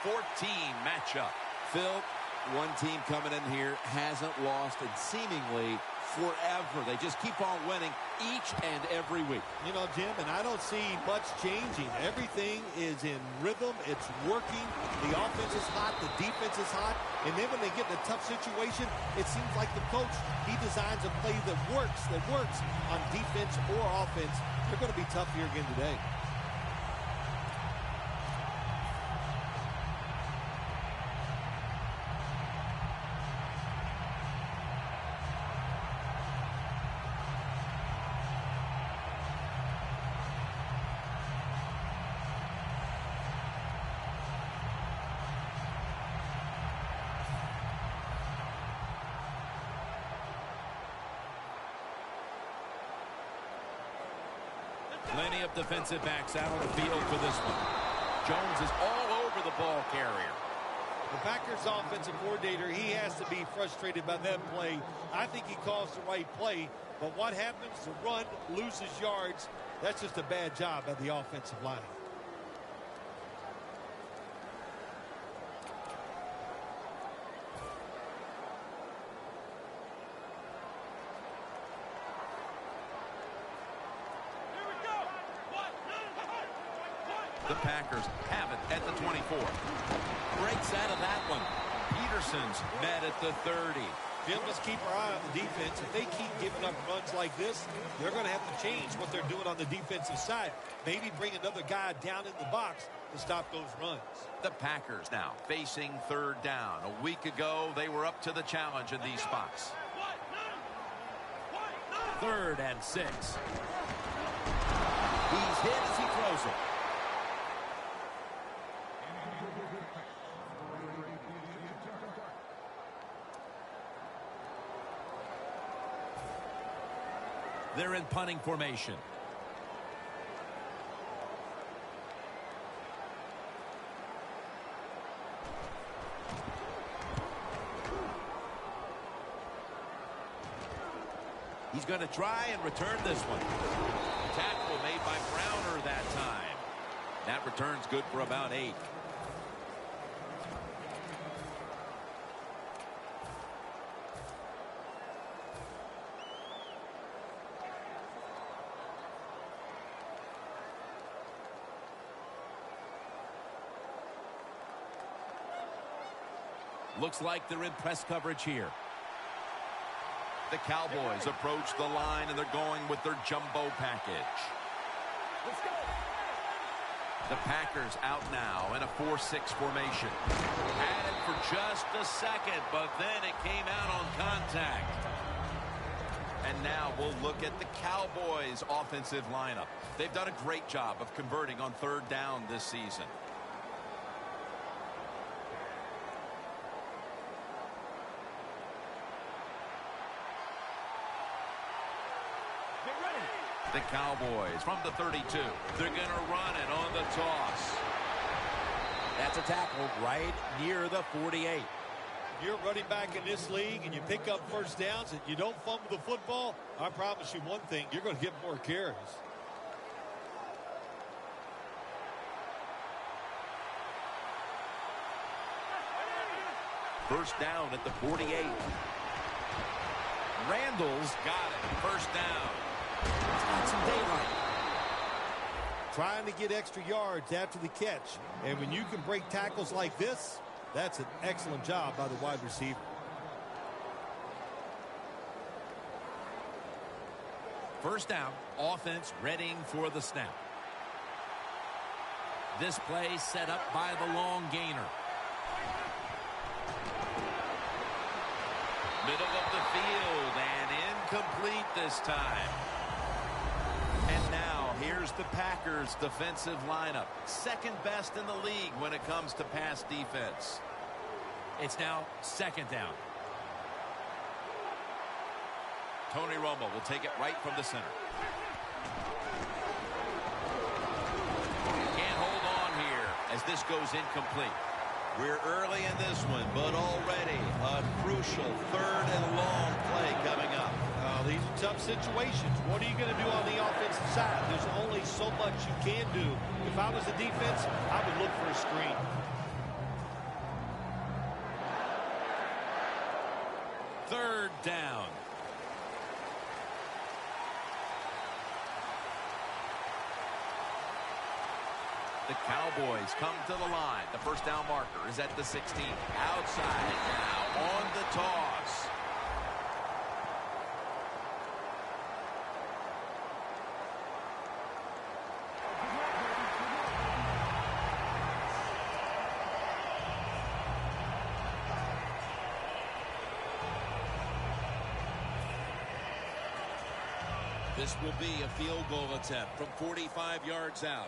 14 matchup. Phil, one team coming in here hasn't lost in seemingly forever. They just keep on winning each and every week. You know, Jim, and I don't see much changing. Everything is in rhythm. It's working. The offense is hot. The defense is hot. And then when they get in a tough situation, it seems like the coach, he designs a play that works on defense or offense. They're going to be tough here again today. Plenty of defensive backs out on the field for this one. Jones is all over the ball carrier. The Packers offensive coordinator, he has to be frustrated by that play. I think he calls the right play, but what happens? The run loses yards. That's just a bad job by the offensive line. The Packers have it at the 24. Breaks out of that one. Peterson's met at the 30. Jim, let's keep our eye on the defense. If they keep giving up runs like this, they're going to have to change what they're doing on the defensive side. Maybe bring another guy down in the box to stop those runs. The Packers now facing third down. A week ago, they were up to the challenge in these spots. 3rd and 6. He's hit as he throws it. They're in punting formation. He's going to try and return this one. Tackle made by Browner that time. That return's good for about 8. Looks like they're in press coverage here. The Cowboys approach the line, and they're going with their jumbo package. Let's go. The Packers out now in a 4-6 formation. Had it for just a second, but then it came out on contact. And now we'll look at the Cowboys' offensive lineup. They've done a great job of converting on 3rd down this season. The Cowboys from the 32. They're going to run it on the toss. That's a tackle right near the 48. You're running back in this league and you pick up first downs and you don't fumble the football, I promise you one thing, you're going to get more carries. First down at the 48. Randall's got it. First down. It's got some daylight. Trying to get extra yards after the catch. And when you can break tackles like this, that's an excellent job by the wide receiver. First down, offense readying for the snap. This play set up by the long gainer. Middle of the field and incomplete this time. And now here's the Packers defensive lineup. Second best in the league when it comes to pass defense. It's now second down. Tony Romo will take it right from the center. Can't hold on here as this goes incomplete. We're early in this one, but already a crucial 3rd and long play coming up. These are tough situations. What are you going to do on the offensive side? There's only so much you can do. If I was the defense, I would look for a screen. down. The Cowboys come to the line. The first down marker is at the 16. Outside now on the toss. This will be a field goal attempt from 45 yards out.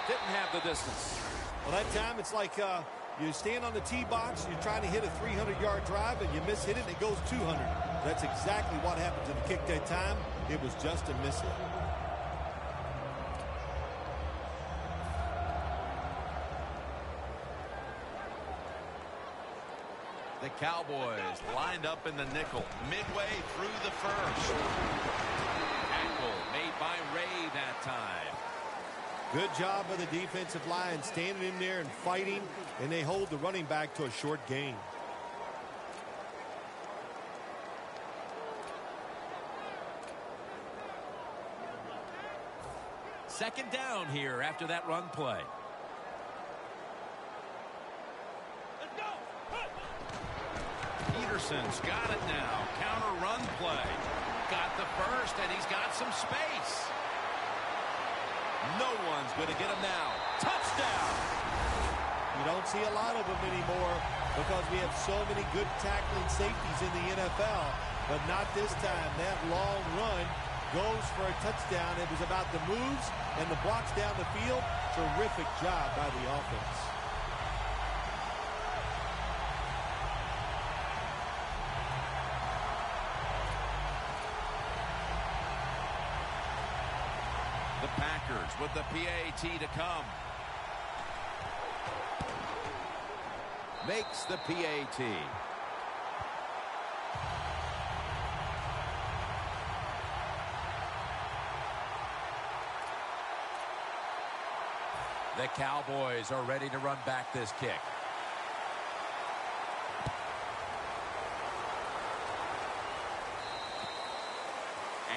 Didn't have the distance. Well, that time it's like you stand on the tee box, you're trying to hit a 300-yard drive, and you miss hit it, and it goes 200. That's exactly what happened to the kick that time. It was just a miss hit. The Cowboys lined up in the nickel midway through the first. Tackle made by Ray that time. Good job by the defensive line standing in there and fighting, and they hold the running back to a short gain. Second down here after that run play. Peterson's got it now. Counter run play. Got the first, and he's got some space. No one's going to get him now. Touchdown! You don't see a lot of them anymore because we have so many good tackling safeties in the NFL, but not this time. That long run goes for a touchdown. It was about the moves and the blocks down the field. Terrific job by the offense. The Packers with the PAT to come. Makes the PAT. The Cowboys are ready to run back this kick.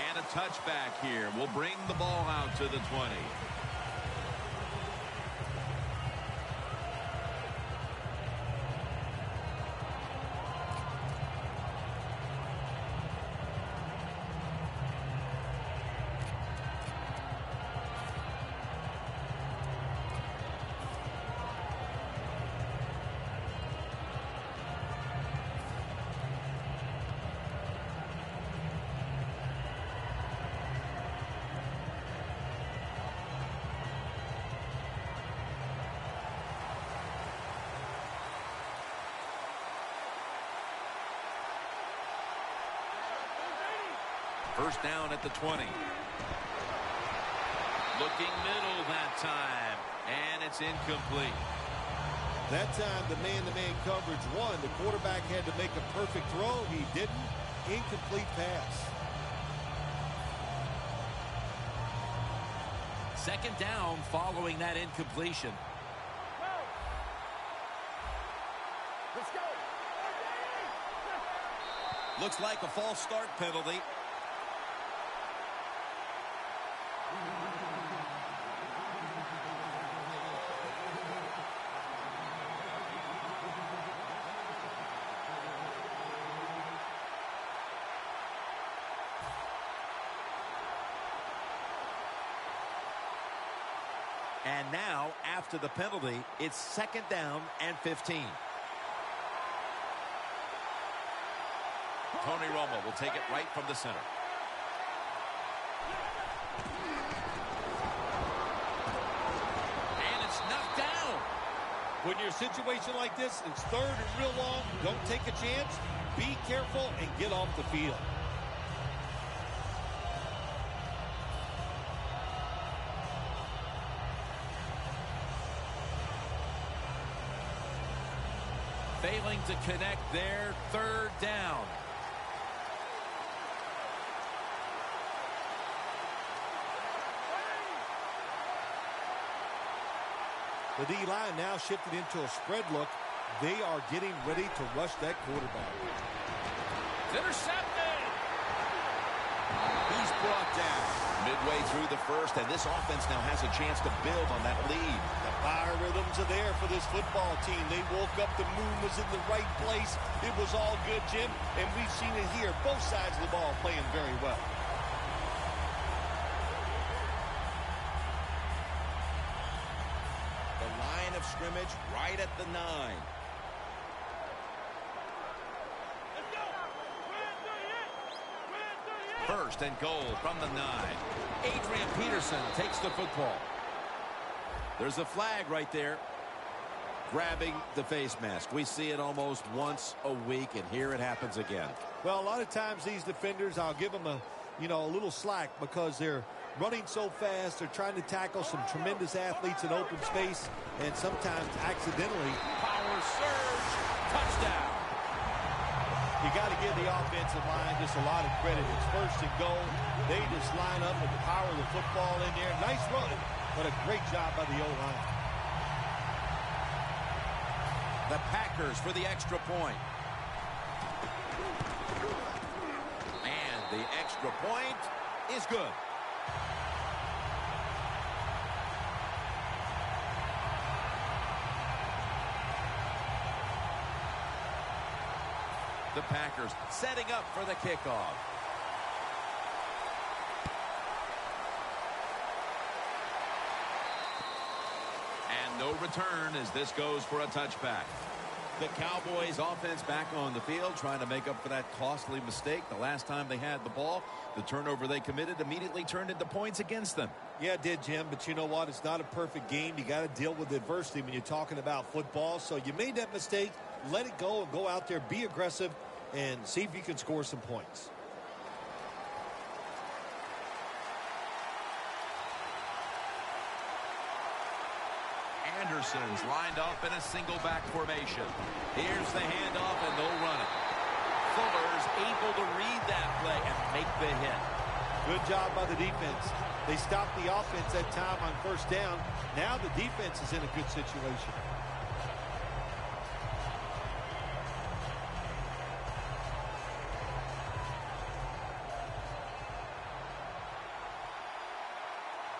And a touchback here will bring the ball out to the 20. First down at the 20. Looking middle that time, and it's incomplete. That time the man-to-man coverage won. The quarterback had to make a perfect throw. He didn't. Incomplete pass. Second down following that incompletion. Let's go. Looks like a false start penalty. And now, after the penalty, it's second down and 15. Tony Romo will take it right from the center. And it's knocked down. When you're in a situation like this, it's third and real long. Don't take a chance. Be careful and get off the field. Failing to connect there, third down. The D-line now shifted into a spread look. They are getting ready to rush that quarterback. Intercepted. He's brought down midway through the first, and this offense now has a chance to build on that lead. The fire rhythms are there for this football team. They woke up, the moon was in the right place. It was all good, Jim, and we've seen it here. Both sides of the ball playing very well. The line of scrimmage right at the 9. First and goal from the 9. Adrian Peterson takes the football. There's a flag right there. Grabbing the face mask. We see it almost once a week, and here it happens again. Well, a lot of times these defenders, I'll give them a little slack because they're running so fast. They're trying to tackle some tremendous athletes in open space, and sometimes accidentally. Power surge. Touchdown. You got to give the offensive line just a lot of credit. It's first and goal. They just line up and power the football in there. Nice run, but a great job by the O-line. The Packers for the extra point. And the extra point is good. The Packers setting up for the kickoff. And no return as this goes for a touchback. The Cowboys offense back on the field trying to make up for that costly mistake. The last time they had the ball, the turnover they committed immediately turned into points against them. Yeah, it did, Jim, but you know what? It's not a perfect game. You got to deal with adversity when you're talking about football. So you made that mistake. Let it go and go out there, be aggressive, and see if you can score some points. Anderson's lined up in a single back formation. Here's the handoff, and they'll run it. Fuller's able to read that play and make the hit. Good job by the defense. They stopped the offense that time on first down. Now the defense is in a good situation.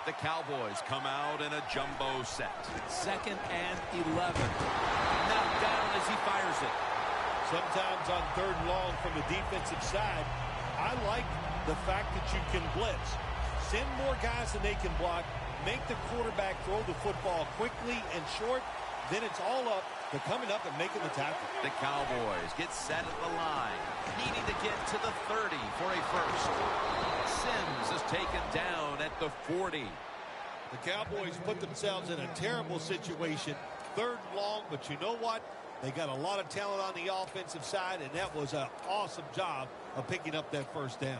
The Cowboys come out in a jumbo set. 2nd and 11. Knocked down as he fires it. Sometimes on 3rd and long from the defensive side, I like the fact that you can blitz. Send more guys than they can block. Make the quarterback throw the football quickly and short. Then it's all up to coming up and making the tackle. The Cowboys get set at the line, needing to get to the 30 for a first. Sims is taken down at the 40. The Cowboys put themselves in a terrible situation. 3rd and long, but you know what? They got a lot of talent on the offensive side, and that was an awesome job of picking up that first down.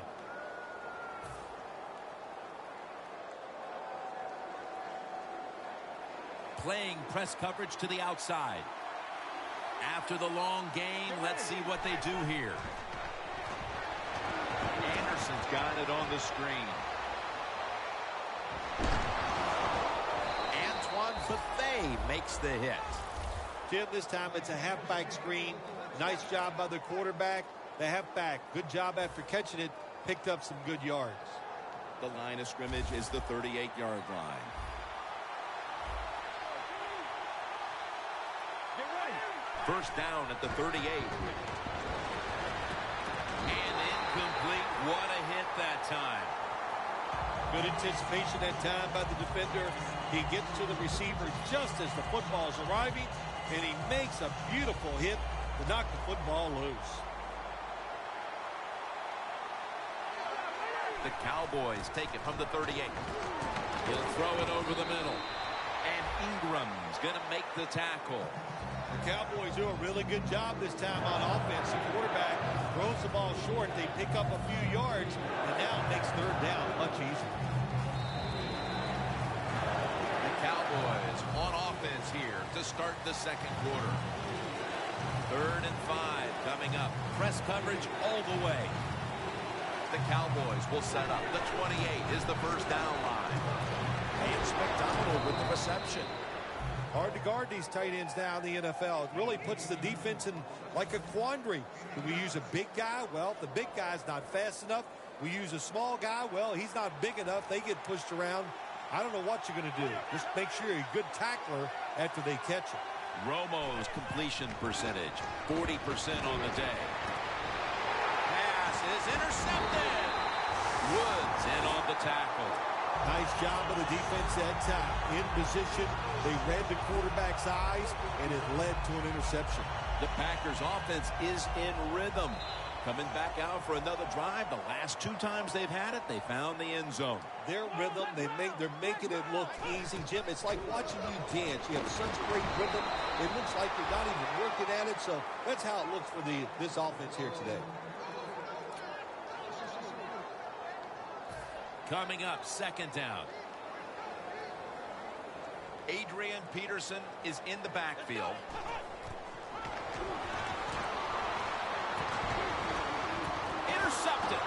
Playing press coverage to the outside. After the long game, let's see what they do here. Anderson's got it on the screen. Antoine Buffet makes the hit. Jim, this time it's a halfback screen. Nice job by the quarterback. The halfback, good job after catching it, picked up some good yards. The line of scrimmage is the 38-yard line. First down at the 38. And incomplete. What a hit that time. Good anticipation that time by the defender. He gets to the receiver just as the football is arriving, and he makes a beautiful hit to knock the football loose. The Cowboys take it from the 38. He'll throw it over the middle. And Ingram's going to make the tackle. The Cowboys do a really good job this time on offense. The quarterback throws the ball short. They pick up a few yards, and now it makes 3rd down much easier. The Cowboys on offense here to start the 2nd quarter. 3rd and 5 coming up. Press coverage all the way. The Cowboys will set up. The 28 is the first down line. It's McDonald with the reception. Hard to guard these tight ends now in the NFL. It really puts the defense in like a quandary. Do we use a big guy? Well, the big guy's not fast enough. We use a small guy. Well, he's not big enough. They get pushed around. I don't know what you're going to do. Just make sure you're a good tackler after they catch it. Romo's completion percentage, 40% on the day. Pass is intercepted. Woods in on the tackle. Nice job of the defense that time. In position, they read the quarterback's eyes, and it led to an interception. The Packers' offense is in rhythm. Coming back out for another drive. The last 2 times they've had it, they found the end zone. Their rhythm, they're making it look easy, Jim. It's like watching you dance. You have such great rhythm. It looks like you're not even working at it. So that's how it looks for this offense here today. Coming up, second down. Adrian Peterson is in the backfield. Intercepted.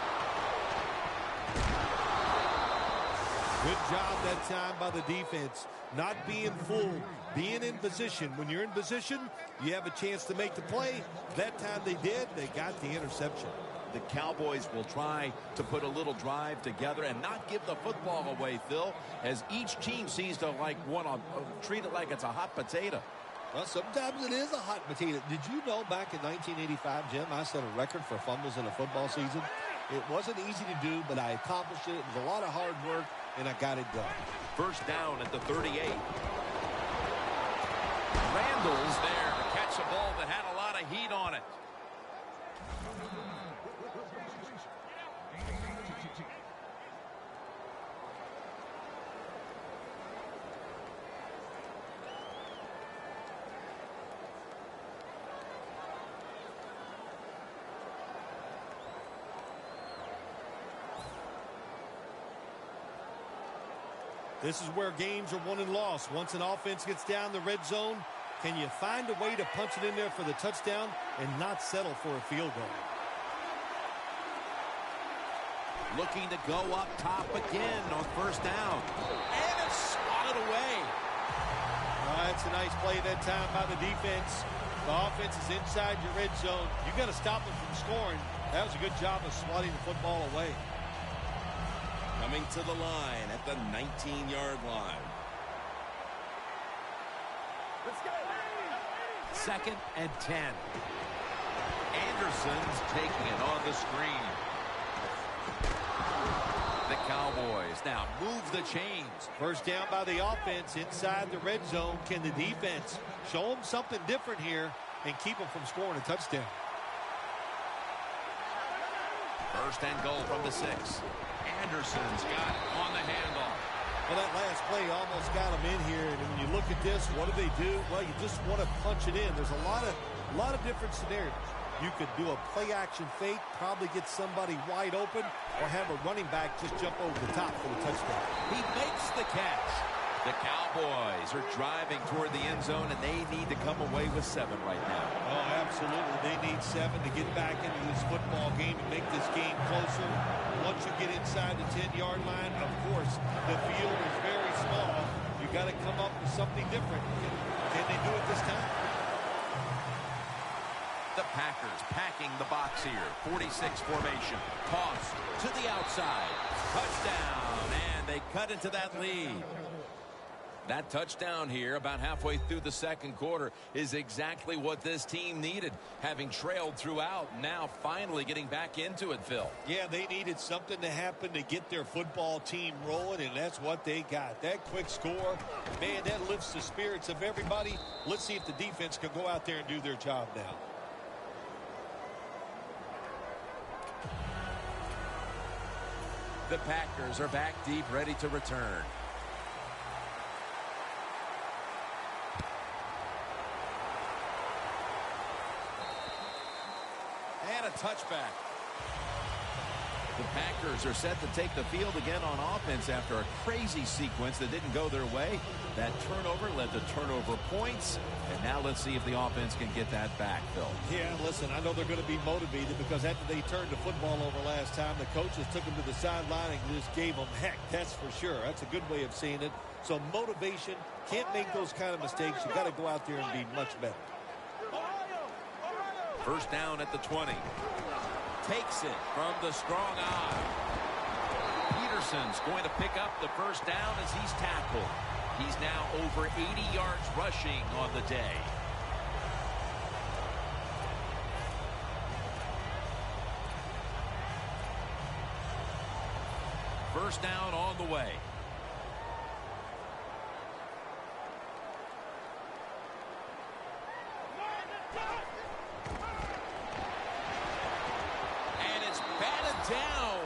Good job that time by the defense. Not being fooled, being in position. When you're in position, you have a chance to make the play. That time they did. They got the interception. The Cowboys will try to put a little drive together and not give the football away, Phil, as each team seems to want to treat it like it's a hot potato. Well, sometimes it is a hot potato. Did you know back in 1985, Jim, I set a record for fumbles in a football season? It wasn't easy to do, but I accomplished it. It was a lot of hard work, and I got it done. First down at the 38. Randall's there to catch a ball that had a lot of heat on it. This is where games are won and lost. Once an offense gets down the red zone, can you find a way to punch it in there for the touchdown and not settle for a field goal? Looking to go up top again on first down. And it's swatted away. That's a nice play that time by the defense. The offense is inside your red zone. You got to stop them from scoring. That was a good job of swatting the football away. Coming to the line at the 19-yard line. Let's go. Second and 10. Anderson's taking it on the screen. The Cowboys now move the chains. First down by the offense inside the red zone. Can the defense show them something different here and keep them from scoring a touchdown? First and goal from the 6. Anderson's got it on the handoff. Well, that last play almost got them in here. And when you look at this, what do? Well, you just want to punch it in. There's a lot of different scenarios. You could do a play-action fake, probably get somebody wide open, or have a running back just jump over the top for the touchdown. He makes the catch. The Cowboys are driving toward the end zone, and they need to come away with 7 right now. Oh, absolutely. They need 7 to get back into this football game and make this game closer. Once you get inside the 10-yard line, of course, the field is very small. You got to come up with something different. Can they do it this time? The Packers packing the box here. 46 formation. Toss to the outside. Touchdown, and they cut into that lead. That touchdown here about halfway through the second quarter is exactly what this team needed, having trailed throughout, now finally getting back into it, Phil. Yeah, they needed something to happen to get their football team rolling, and that's what they got. That quick score, man, that lifts the spirits of everybody. Let's see if the defense can go out there and do their job now. The Packers are back deep, ready to return. And a touchback. The Packers are set to take the field again on offense after a crazy sequence that didn't go their way. That turnover led to turnover points. And now let's see if the offense can get that back, Phil. Yeah, listen, I know they're going to be motivated because after they turned the football over last time, the coaches took them to the sideline and just gave them heck. That's for sure. That's a good way of seeing it. So motivation, can't make those kind of mistakes. You got to go out there and be much better. First down at the 20. Takes it from the strong eye. Peterson's going to pick up the first down as he's tackled. He's now over 80 yards rushing on the day. First down on the way. And it's batted down.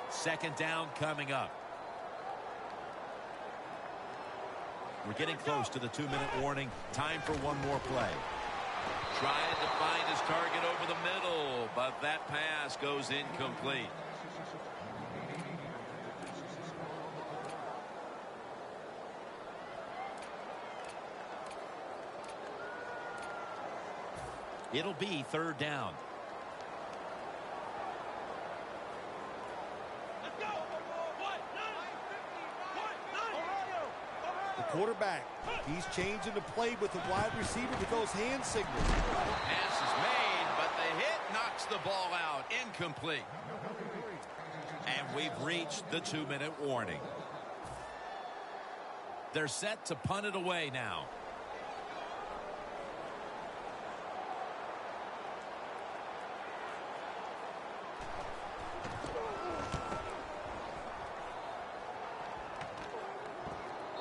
Second down coming up. We're getting close to the 2-minute warning. Time for one more play. Trying to find his target over the middle, but that pass goes incomplete. It'll be third down. The quarterback, he's changing the play with the wide receiver with those hand signals. Pass is made, but the hit knocks the ball out. Incomplete. And we've reached the 2-minute warning. They're set to punt it away now.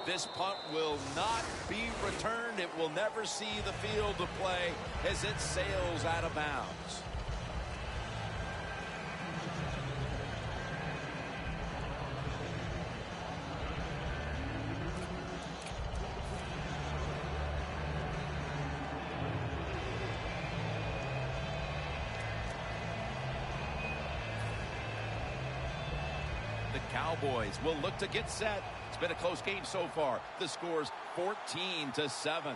This punt will not be returned. It will never see the field of play as it sails out of bounds. The Cowboys will look to get set. It's been a close game so far. The score's 14-7.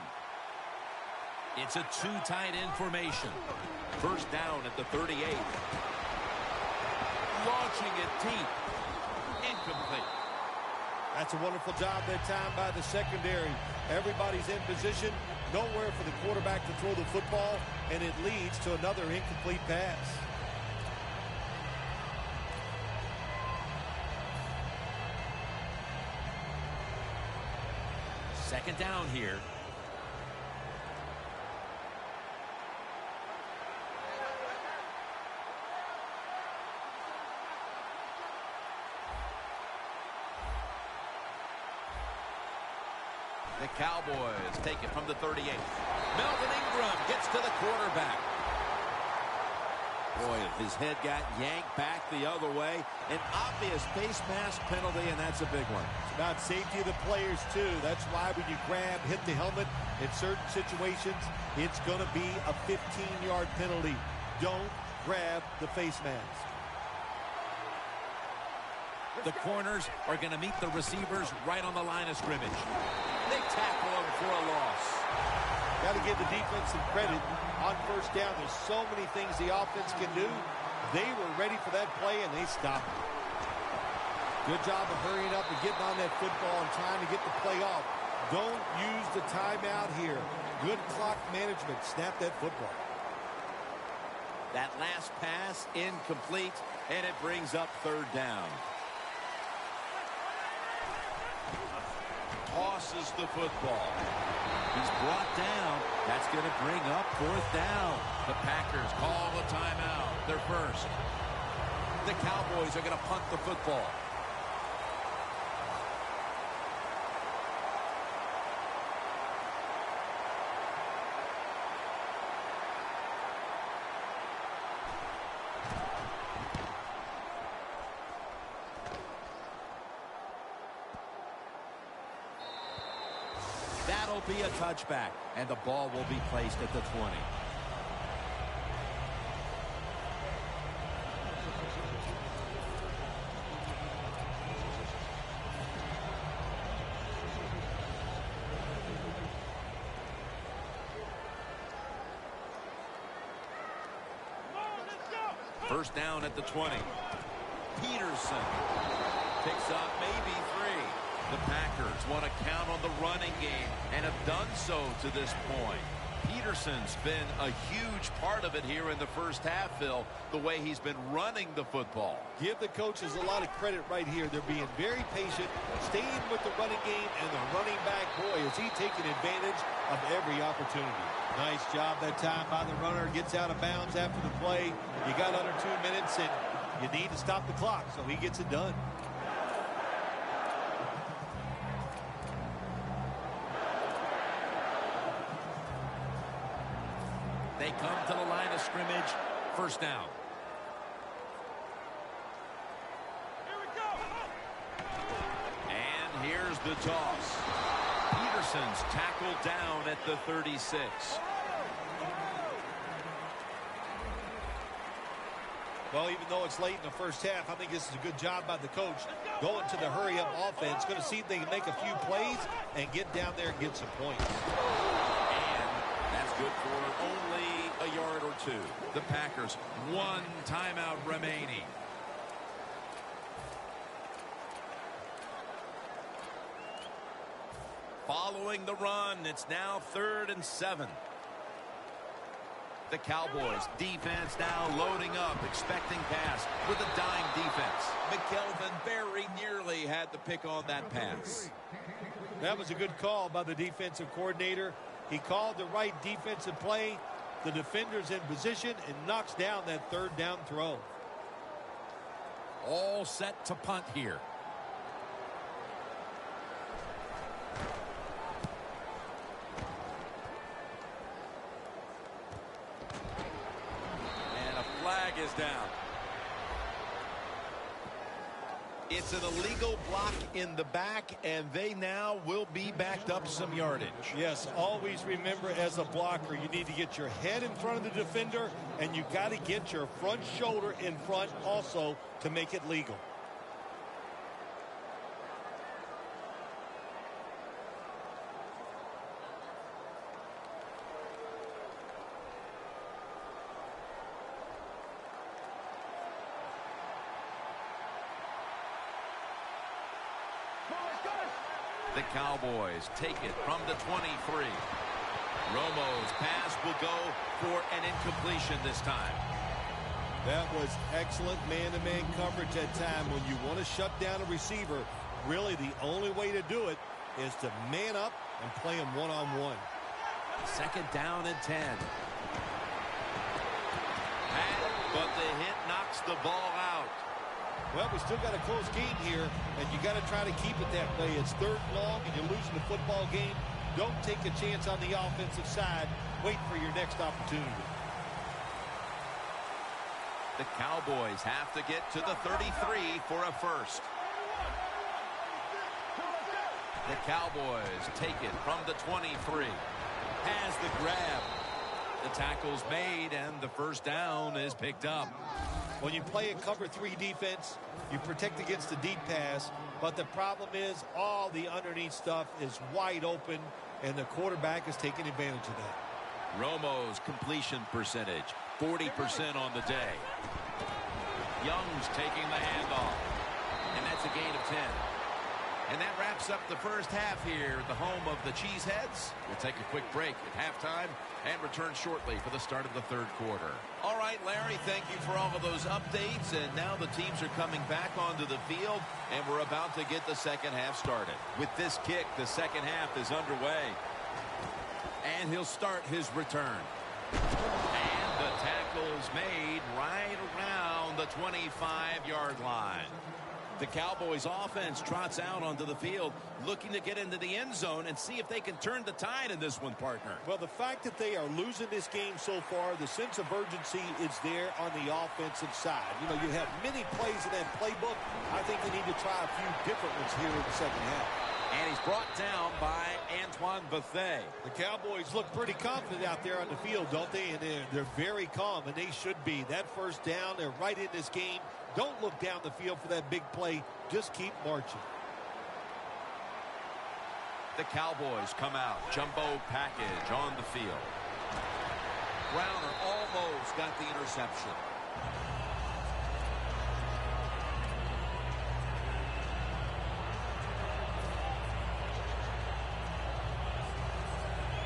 It's a two-tight end formation. First down at the 38. Launching it deep. Incomplete. That's a wonderful job that time by the secondary. Everybody's in position. Nowhere for the quarterback to throw the football, and it leads to another incomplete pass. Second down here. The Cowboys take it from the 38. Melvin Ingram gets to the quarterback. Boy, his head got yanked back the other way. An obvious face mask penalty, and that's a big one. It's about safety of the players, too. That's why when you grab, hit the helmet, in certain situations, it's going to be a 15-yard penalty. Don't grab the face mask. The corners are going to meet the receivers right on the line of scrimmage. They tackle him for a loss. Got to give the defense some credit on first down. There's so many things the offense can do. They were ready for that play, and they stopped it. Good job of hurrying up and getting on that football and trying to get the play off. Don't use the timeout here. Good clock management. Snap that football. That last pass incomplete, and it brings up third down. Tosses the football. He's brought down. That's going to bring up fourth down. The Packers call a timeout. They're first. The Cowboys are going to punt the football. will be a touchback, and the ball will be placed at the 20. First down at the 20. Peterson picks up maybe 3. The Packers want to count on the running game and have done so to this point. Peterson's been a huge part of it here in the first half, Phil, the way he's been running the football. Give the coaches a lot of credit right here. They're being very patient, staying with the running game, and the running back, boy, is he taking advantage of every opportunity. Nice job that time by the runner. Gets out of bounds after the play. You got under 2 minutes, and you need to stop the clock, so he gets it done. They come to the line of scrimmage. First down. Here we go. And here's the toss. Peterson's tackled down at the 36. Well, even though it's late in the first half, I think this is a good job by the coach going to the hurry-up offense. Going to see if they can make a few plays and get down there and get some points. And that's good for only a yard or 2. The Packers, 1 timeout remaining. Following the run, it's now 3rd and 7. The Cowboys defense now loading up, expecting pass with a dime defense. McKelvin very nearly had the pick on that pass. That was a good call by the defensive coordinator. He called the right defensive play. The defender's in position and knocks down that 3rd down throw. All set to punt here. Flag is down. It's an illegal block in the back, and they now will be backed up some yardage. Yes, always remember as a blocker, you need to get your head in front of the defender, and you got to get your front shoulder in front also to make it legal. The Cowboys take it from the 23. Romo's pass will go for an incompletion this time. That was excellent man-to-man coverage that time. When you want to shut down a receiver, really the only way to do it is to man up and play him one-on-one. 2nd down and 10. But the hit knocks the ball out. Well, we still got a close game here, and you got to try to keep it that way. It's 3rd and long, and you're losing the football game. Don't take a chance on the offensive side. Wait for your next opportunity. The Cowboys have to get to the 33 for a first. The Cowboys take it from the 23. Has the grab. The tackle's made, and the first down is picked up. When you play a cover 3 defense, you protect against the deep pass, but the problem is all the underneath stuff is wide open, and the quarterback is taking advantage of that. Romo's completion percentage, 40% on the day. Young's taking the handoff, and that's a gain of 10. And that wraps up the first half here at the home of the Cheeseheads. We'll take a quick break at halftime and return shortly for the start of the 3rd quarter. All right, Larry, thank you for all of those updates. And now the teams are coming back onto the field, and we're about to get the second half started. With this kick, the second half is underway. And he'll start his return. And the tackle's made right around the 25-yard line. The Cowboys offense trots out onto the field, looking to get into the end zone and see if they can turn the tide in this one, partner. Well, the fact that they are losing this game so far, the sense of urgency is there on the offensive side. You know, you have many plays in that playbook. I think they need to try a few different ones here in the second half. And he's brought down by Antoine Bethea. The Cowboys look pretty confident out there on the field, don't they? And they're very calm, and they should be. That first down, they're right in this game. Don't look down the field for that big play. Just keep marching. The Cowboys come out. Jumbo package on the field. Browner almost got the interception.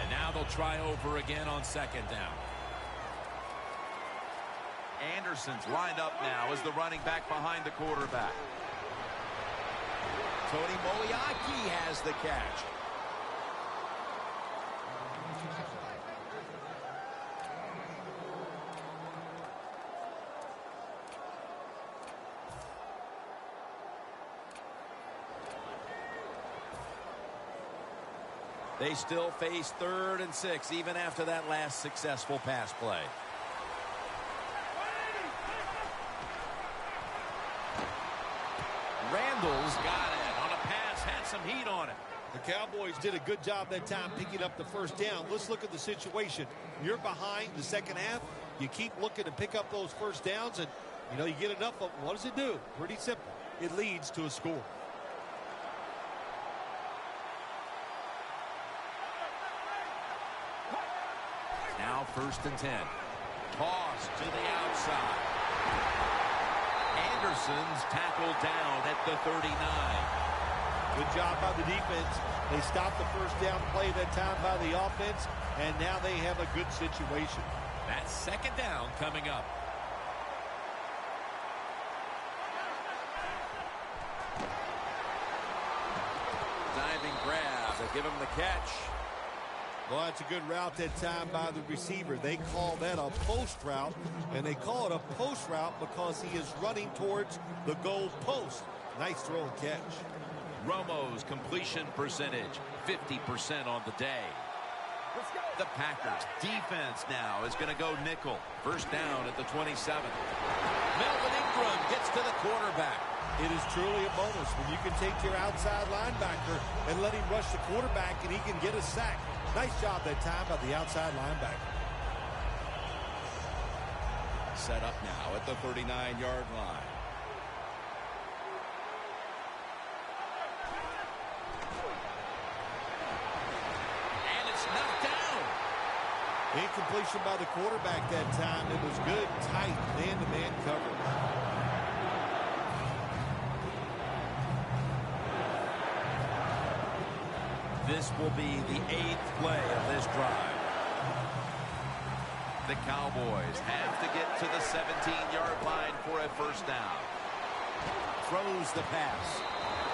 And now they'll try over again on second down. Anderson's lined up now as the running back behind the quarterback. Tony Moliaki has the catch. They still face 3rd and 6 even after that last successful pass play. Randall's got it on a pass, had some heat on it. The Cowboys did a good job that time picking up the first down. Let's look at the situation. You're behind the second half. You keep looking to pick up those first downs, and you get enough of them. What does it do? Pretty simple. It leads to a score. Now 1st and 10. Toss to the outside. Anderson's tackled down at the 39. Good job by the defense. They stopped the first down play that time by the offense, and now they have a good situation. That's second down coming up. Diving grab to give him the catch. Well, that's a good route that time by the receiver. They call that a post route, and they call it a post route because he is running towards the goal post. Nice throw and catch. Romo's completion percentage, 50% on the day. The Packers defense now is going to go nickel. First down at the 27. Melvin Ingram gets to the quarterback. It is truly a bonus when you can take your outside linebacker and let him rush the quarterback and he can get a sack. Nice job that time by the outside linebacker. Set up now at the 39-yard line. And it's knocked down. Incompletion by the quarterback that time. It was good, tight, man-to-man coverage. This will be the 8th play of this drive. The Cowboys have to get to the 17-yard line for a first down. Throws the pass.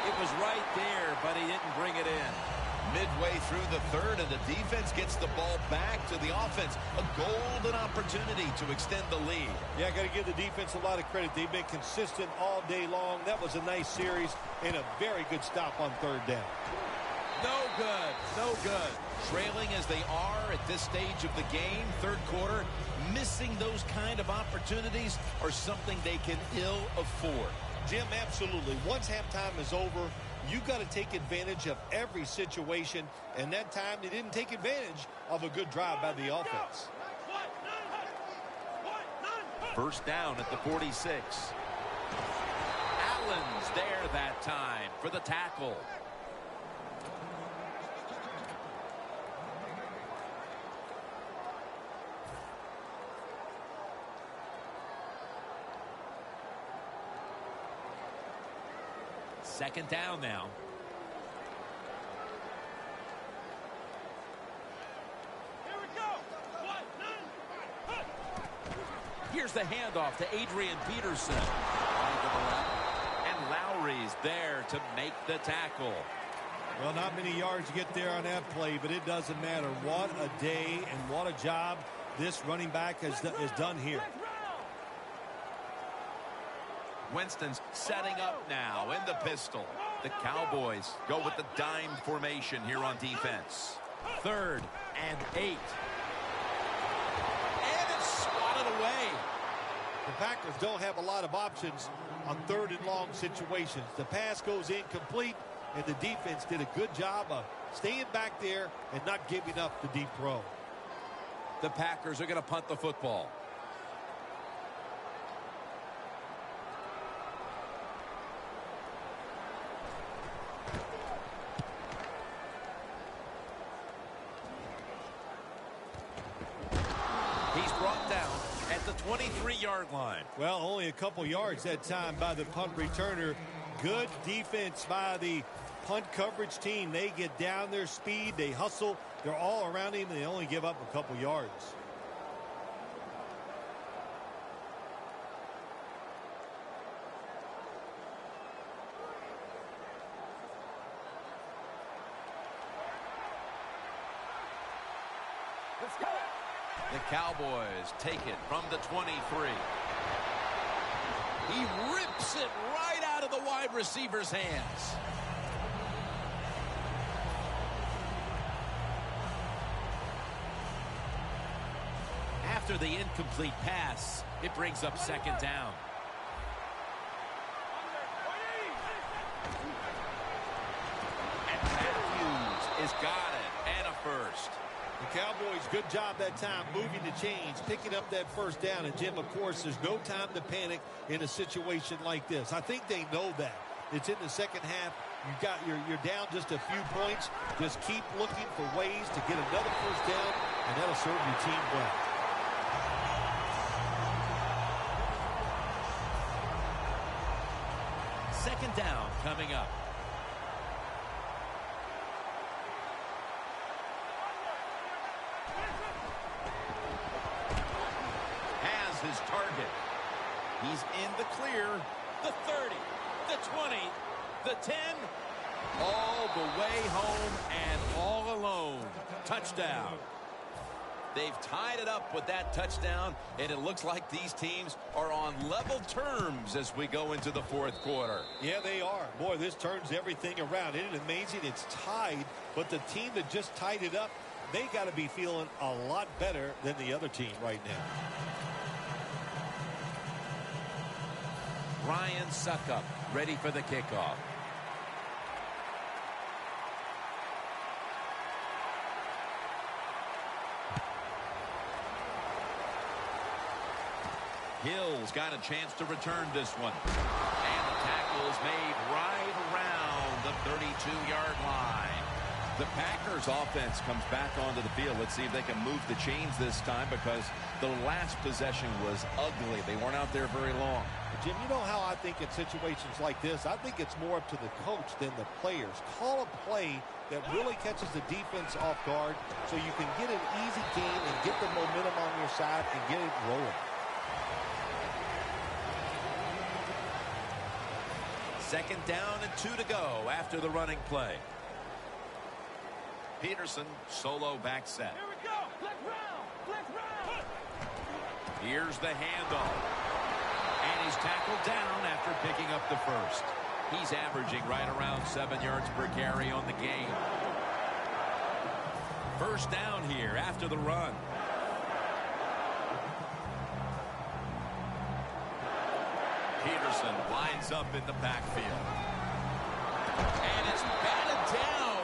It was right there, but he didn't bring it in. Midway through the 3rd, and the defense gets the ball back to the offense. A golden opportunity to extend the lead. Yeah, I got to give the defense a lot of credit. They've been consistent all day long. That was a nice series and a very good stop on 3rd down. No good. No good. Trailing as they are at this stage of the game, 3rd quarter, missing those kind of opportunities are something they can ill afford. Jim, absolutely. Once halftime is over, you got to take advantage of every situation, and that time they didn't take advantage of a good drive by the offense. First down at the 46. Allen's there that time for the tackle. Second down now. Here we go. Here's the handoff to Adrian Peterson. And Lowry's there to make the tackle. Well, not many yards to get there on that play, but it doesn't matter. What a day and what a job this running back has done here. Winston's setting up now in the pistol. The Cowboys go with the dime formation here on defense. 3rd and 8. And it's swatted away. The Packers don't have a lot of options on 3rd and long situations. The pass goes incomplete, and the defense did a good job of staying back there and not giving up the deep throw. The Packers are going to punt the football. He's brought down at the 23-yard line. Well, only a couple yards that time by the punt returner. Good defense by the punt coverage team. They get down their speed. They hustle. They're all around him, and they only give up a couple yards. Let's go. The Cowboys take it from the 23. He rips it right out of the wide receiver's hands. After the incomplete pass, it brings up second down. And Matthews has got it, and a first. The Cowboys, good job that time moving the chains, picking up that first down. And, Jim, of course, there's no time to panic in a situation like this. I think they know that. It's in the second half. You're down just a few points. Just keep looking for ways to get another first down, and that'll serve your team well. Second down coming up. Has his target. He's in the clear. The 30, the 20, the 10. All the way home and all alone. Touchdown. They've tied it up with that touchdown, and it looks like these teams are on level terms as we go into the fourth quarter. Yeah, they are. Boy, this turns everything around. Isn't it amazing? It's tied, but the team that just tied it up, they got to be feeling a lot better than the other team right now. Ryan Suckup ready for the kickoff. Hill's got a chance to return this one. And the tackle is made right around the 32-yard line. The Packers offense comes back onto the field. Let's see if they can move the chains this time, because the last possession was ugly. They weren't out there very long. Jim, you know how I think in situations like this, I think it's more up to the coach than the players. Call a play that really catches the defense off guard so you can get an easy game and get the momentum on your side and get it rolling. Second down and 2 to go after the running play. Peterson, solo back set. Here we go. Let's round. Let's round. Here's the handoff. And he's tackled down after picking up the first. He's averaging right around 7 yards per carry on the game. First down here after the run. Peterson lines up in the backfield. And it's batted down.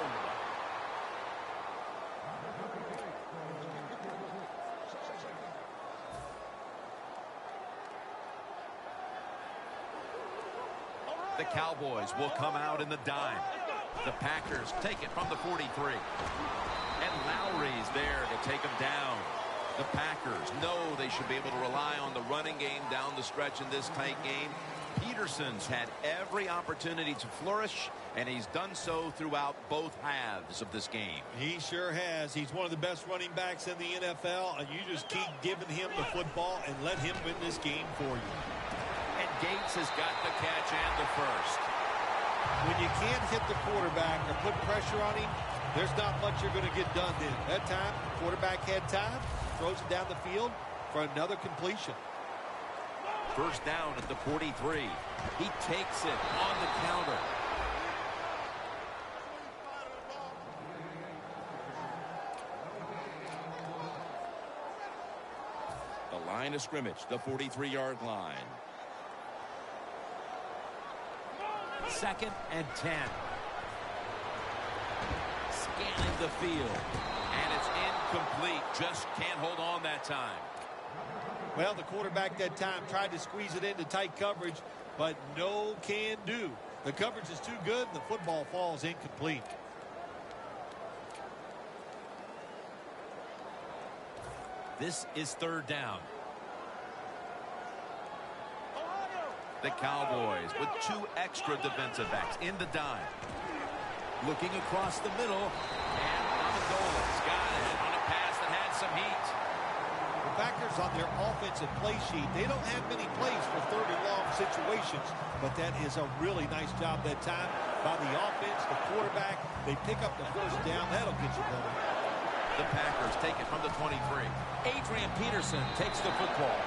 The Cowboys will come out in the dime. The Packers take it from the 43. And Lowry's there to take them down. The Packers know they should be able to rely on the running game down the stretch in this tight game. Peterson's had every opportunity to flourish, and he's done so throughout both halves of this game. He sure has. He's one of the best running backs in the NFL, and you just keep giving him the football and let him win this game for you. And Gates has got the catch and the first. When you can't hit the quarterback or put pressure on him, there's not much you're going to get done then. That time, quarterback had time, throws it down the field for another completion. First down at the 43. He takes it on the counter. The line of scrimmage, the 43-yard line. Second and 10. scanning the field. And it's incomplete. Just can't hold on that time. Well, the quarterback that time tried to squeeze it into tight coverage, but no can do. The coverage is too good, and the football falls incomplete. This is third down. The Cowboys with 2 extra defensive backs in the dime. Looking across the middle. And Amendola's got it on a pass that had some heat. The Packers on their offensive play sheet, they don't have many plays for third and long situations, but that is a really nice job that time by the offense, the quarterback. They pick up the first down. That'll get you going. The Packers take it from the 23. Adrian Peterson takes the football.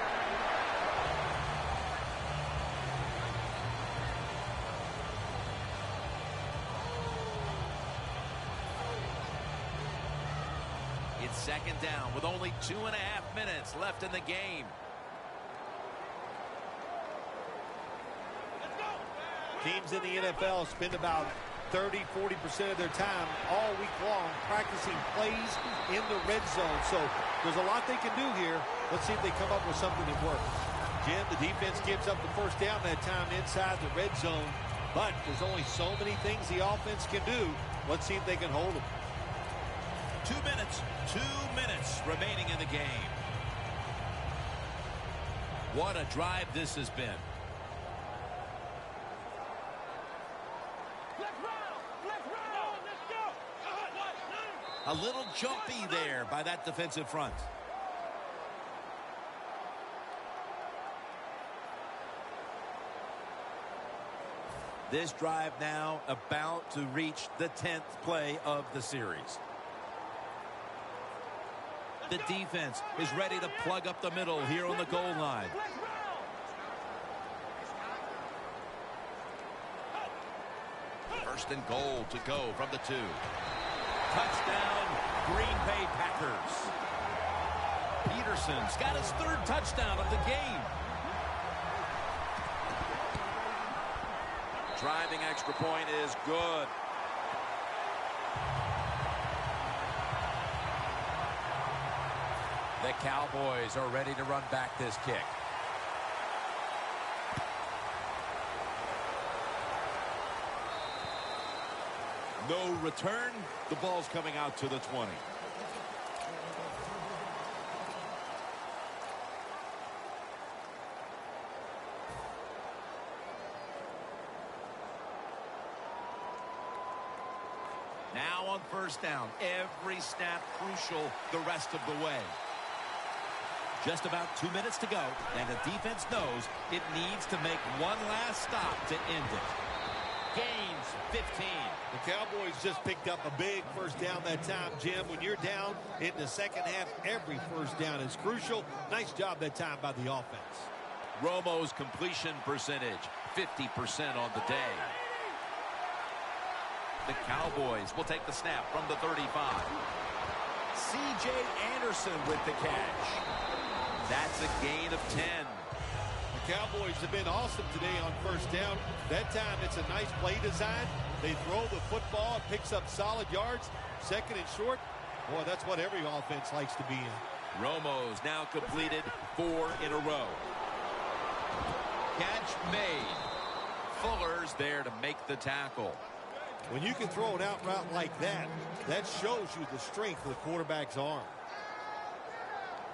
It's second down with only 2.5 minutes left in the game. Teams in the NFL spend about 30-40% of their time all week long practicing plays in the red zone. So there's a lot they can do here. Let's see if they come up with something that works. Jim, the defense gives up the first down that time inside the red zone, but there's only so many things the offense can do. Let's see if they can hold them. 2 minutes remaining in the game. What a drive this has been. A little jumpy there by that defensive front. This drive now about to reach the 10th play of the series. The defense is ready to plug up the middle here on the goal line. First and goal to go from the 2. Touchdown, Green Bay Packers. Peterson's got his 3rd touchdown of the game. Driving extra point is good. The Cowboys are ready to run back this kick. No return. The ball's coming out to the 20. Now on first down. Every snap crucial the rest of the way. Just about 2 minutes to go, and the defense knows it needs to make one last stop to end it. Gains 15. The Cowboys just picked up a big first down that time, Jim. When you're down in the second half, every first down is crucial. Nice job that time by the offense. Romo's completion percentage, 50% on the day. The Cowboys will take the snap from the 35. C.J. Anderson with the catch. That's a gain of 10. The Cowboys have been awesome today on first down. That time it's a nice play design. They throw the football, it picks up solid yards. Second and short, boy, that's what every offense likes to be in. Romo's now completed 4 in a row. Catch made. Fuller's there to make the tackle. When you can throw an out route like that, that shows you the strength of the quarterback's arm.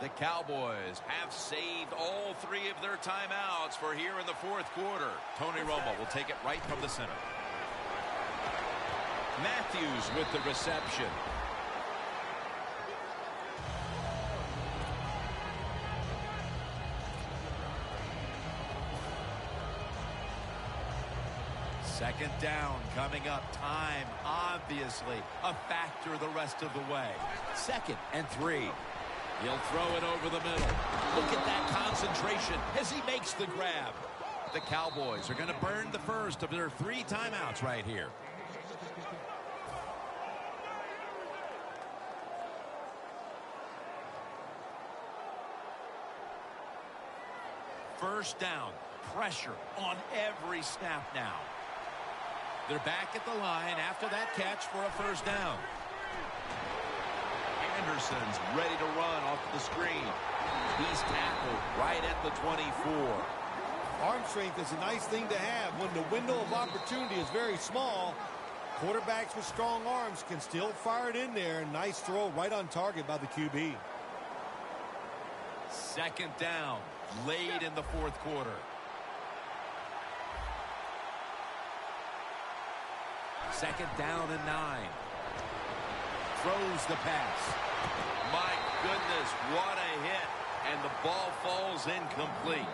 The Cowboys have saved all 3 of their timeouts for here in the 4th quarter. Tony Romo will take it right from the center. Matthews with the reception. Second down coming up. Time, obviously, a factor the rest of the way. 2nd and 3. He'll throw it over the middle. Look at that concentration as he makes the grab. The Cowboys are going to burn the first of their 3 timeouts right here. First down. Pressure on every snap now. They're back at the line after that catch for a first down. Anderson's ready to run off the screen. He's tackled right at the 24. Arm strength is a nice thing to have when the window of opportunity is very small. Quarterbacks with strong arms can still fire it in there. Nice throw right on target by the QB. Second down, late in the fourth quarter. Second down and 9. Throws the pass. My goodness, what a hit. And the ball falls incomplete.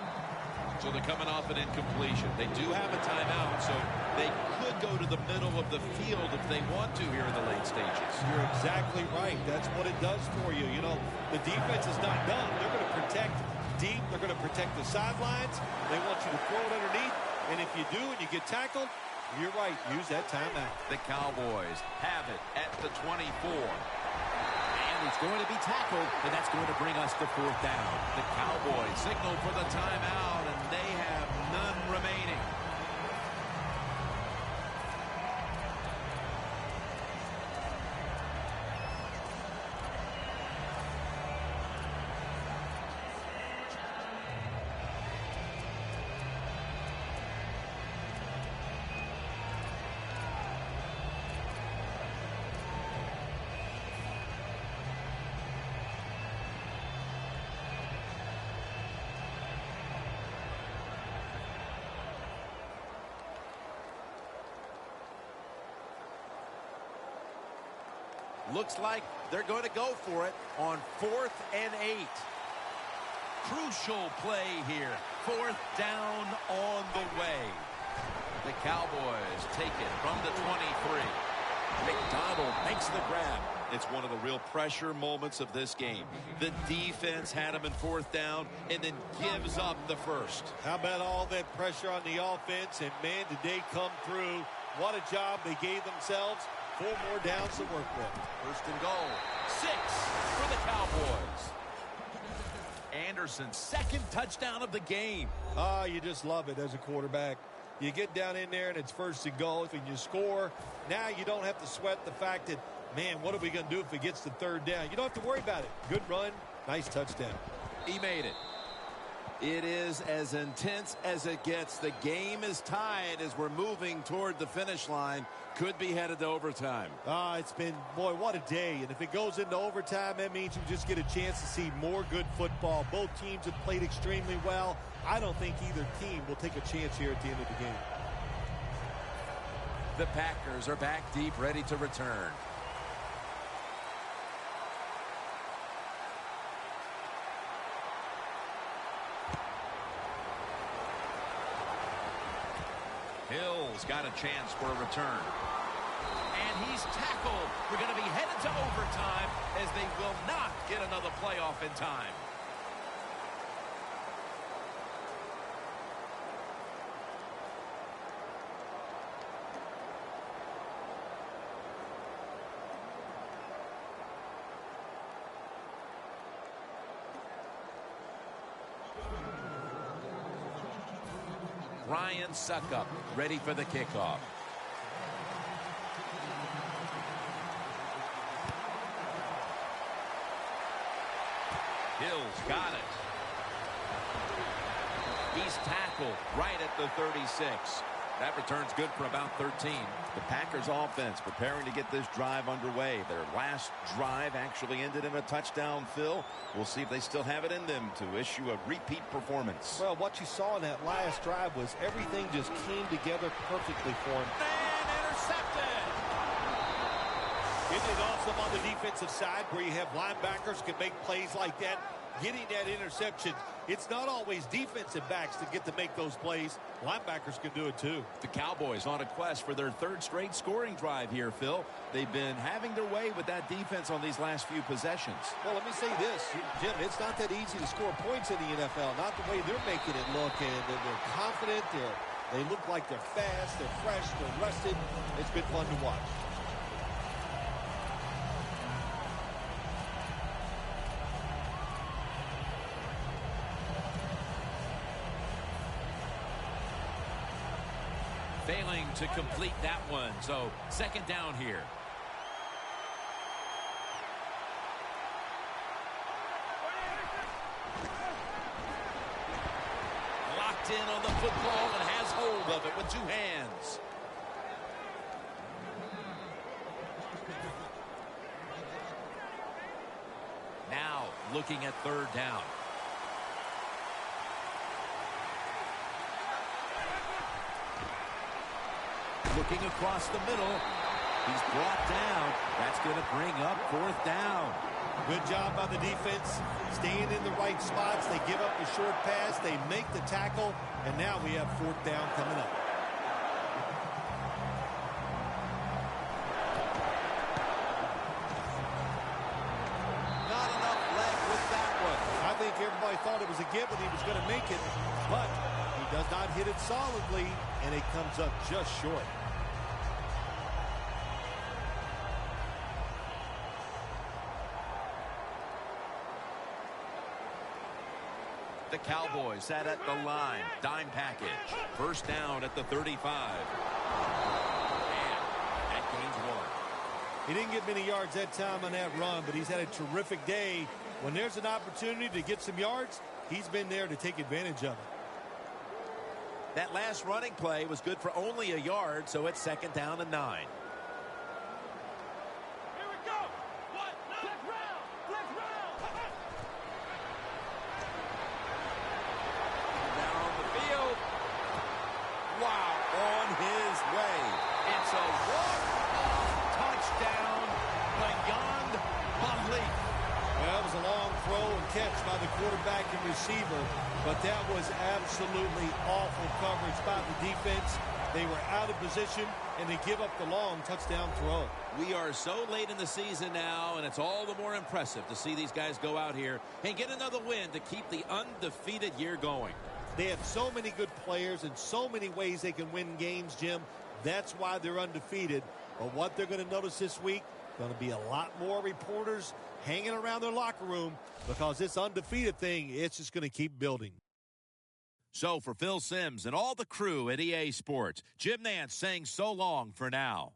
So they're coming off an incompletion. They do have a timeout, so they could go to the middle of the field if they want to here in the late stages. You're exactly right. That's what it does for you. You know, the defense is not done. They're going to protect deep. They're going to protect the sidelines. They want you to throw it underneath. And if you do and you get tackled, you're right. Use that timeout. The Cowboys have it at the 24. And he's going to be tackled, and that's going to bring us to fourth down. The Cowboys signal for the timeout, and they have none remaining. Looks like they're going to go for it on 4th and 8. Crucial play here. 4th down on the way. The Cowboys take it from the 23. McDonald makes the grab. It's one of the real pressure moments of this game. The defense had him in 4th down and then gives up the first. How about all that pressure on the offense? And, man, did they come through. What a job they gave themselves. 4 more downs to work with. First and goal. 6 for the Cowboys. Anderson's second touchdown of the game. Ah, you just love it as a quarterback. You get down in there and it's first and goal and you score. Now you don't have to sweat the fact that, man, what are we going to do if it gets to 3rd down? You don't have to worry about it. Good run, nice touchdown. He made it. It is as intense as it gets. The game is tied as we're moving toward the finish line. Could be headed to overtime. It's been, boy, what a day. And if it goes into overtime, that means you just get a chance to see more good football. Both teams have played extremely well. I don't think either team will take a chance here at the end of the game. The Packers are back deep, ready to return. Hill's got a chance for a return. And he's tackled. We're going to be headed to overtime as they will not get another playoff in time. Ryan Suckup ready for the kickoff. Hill's got it. He's tackled right at the 36. That return's good for about 13. The Packers offense preparing to get this drive underway. Their last drive actually ended in a touchdown, Phil. We'll see if they still have it in them to issue a repeat performance. Well, what you saw in that last drive was everything just came together perfectly for him. And intercepted! Isn't it awesome on the defensive side where you have linebackers can make plays like that? Getting that interception, it's not always defensive backs that get to make those plays. Linebackers can do it too. The Cowboys on a quest for their 3rd straight scoring drive here, Phil. They've been having their way with that defense on these last few possessions. Well, let me say this, Jim, it's not that easy to score points in the NFL, not the way they're making it look, and they're confident, they look like they're fast, they're fresh, they're rested. It's been fun to watch. Failing to complete that one, so 2nd down here. locked in on the football and has hold of it with two hands. Now looking at third down. Looking across the middle. He's brought down. That's going to bring up fourth down. Good job by the defense, staying in the right spots. They give up the short pass. They make the tackle, and now we have fourth down coming up. Not enough leg with that one. I think everybody thought it was a given. He was going to make it, but he does not hit it solidly, and it comes up just short. The Cowboys sat at the line. Dime package. First down at the 35. And that gains one. He didn't get many yards that time on that run, but he's had a terrific day. When there's an opportunity to get some yards, he's been there to take advantage of it. That last running play was good for only a yard, so it's second down and 9. Here we go. What? Flex round. Flex round. Down on the field. Wow, on his way. It's a walk-off touchdown beyond belief. Well, that was a long throw and catch by the quarterback and receiver, but that was absolutely awful coverage by the defense. They were out of position, and they give up the long touchdown throw. We are so late in the season now, and it's all the more impressive to see these guys go out here and get another win to keep the undefeated year going. They have so many good players and so many ways they can win games, Jim. That's why they're undefeated. But what they're going to notice this week, going to be a lot more reporters hanging around their locker room, because this undefeated thing, it's just going to keep building. So for Phil Simms and all the crew at EA Sports, Jim Nantz saying so long for now.